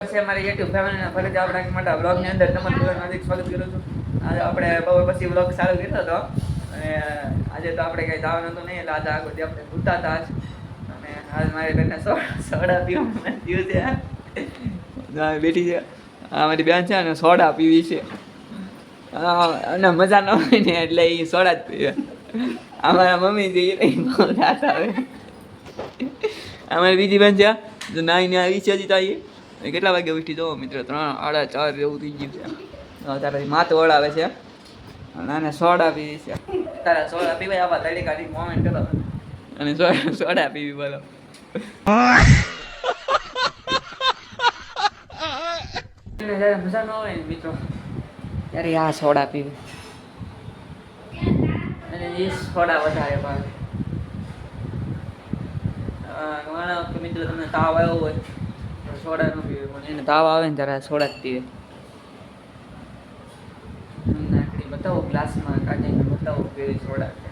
મારી યુટ્યુબ ફેમિલીના ફરીથી આપણા મોટા બ્લોગની અંદર તમારું હાર્દિક સ્વાગત કરું છું. આજે આપણે બહુ પછી બ્લોગ ચાલુ કર્યો હતો અને આજે તો આપણે કંઈ જવાનું હતું નહીં, એટલે આજે આખો દી આપણે ભૂતા હતા આજ. અને હાલ મારી બેનને સોડા પીવાનું થયું છે. બેઠી છે આ મારી બેન છે અને સોડા પીવી છે અને મજા ન હોય ને એટલે એ સોડા જ પીવે. અમારા મમ્મી જે બહુ રાત આવે. અમારી બીજી બેન છે જો નાઈને આવી છે હજી તાઈ કેટલા વાગે ઉઠી જાઓ મિત્રો 3, 4:30 જેવું થઈ ગયું છે. તારા માથે ઓળાવે છે અને સોડા પીવી છે. તારા સોડા પીવાય આવા તળી કાઢી મોમેન્ટ કરો અને સોડા પીવી બોલો. જ્યારે મજા ન હોય ને મિત્રો ત્યારે આ સોડા પીવી અને એ સોડા વધારે ભાવે. ઘણા વખતે મિત્રો તમને તાવ આવ્યો હોય સોડા ન પીવે, પણ એને તાવ આવે ને ત્યારે સોડા જ પીવે. નાખી બતાવો ગ્લાસમાં કાઢીને બતાવો કેવી સોડા છે.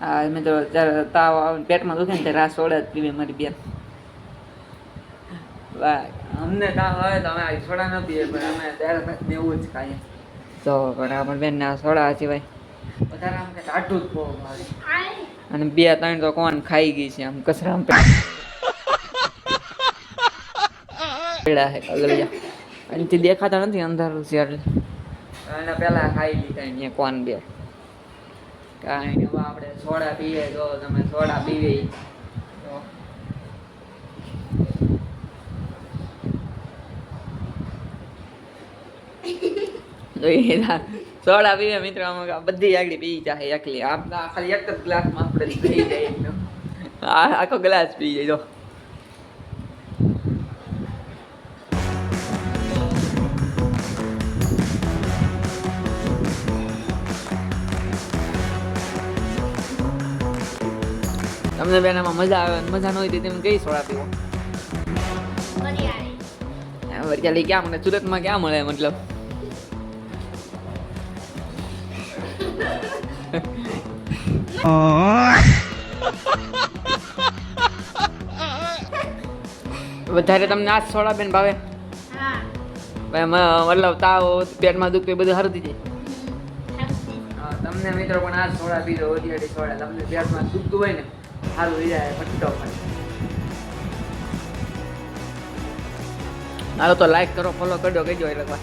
હા મિત્રો જ્યારે તાવ આવે પેટમાં દુખે ને ત્યારે આ સોડા જ પીવે મારી બેન. અમને તાવ આવે તો અમે સોડા ન પીએ, પણ અમે ત્યારે એવું જ ખાઈએ. તો પણ આપણા બેન ના સોડા સિવાય વધારે આમ કે ટાટું જ બહુ ભાવે. અને 2-3 તો કોણ ખાઈ ગઈ છે આમ કચરા પેડા હે કગલિયા અહીંથી દેખાતા નથી, અંધારું છે એટલે એને પેલા ખાઈ લીધા અહીંયા કોણ બે. કાંઈ નહીં, આપણે સોડા પીએ તો તમે સોડા પીવી સોડા પીવે મિત્રો બધી આગળ પી જાય એકલી. આપણા ખાલી એક જ ગ્લાસમાં આપણે થઈ જાય, આખો ગ્લાસ પી જાય. જો તમને બેન આમાં મજા આવે મજા ન હોય તો તમે કઈ સોડા પીવો? વરિયાળી ક્યાં મળે? સુરતમાં ક્યાં મળે? મતલબ વધારે તમને આ સોડા બેન ભાવે? મતલબ તાવ પેટમાં દુખે બધું સારું થઈ જાય. તમને મિત્રો પણ આ સોડા પીધો વરિયાળી સોડા, તમને પેટમાં દુખતું હોય ને સારું થઈ જાય ફટાફટ. હાલો તો લાઈક કરો, ફોલો કરજો, કહેજો એટલે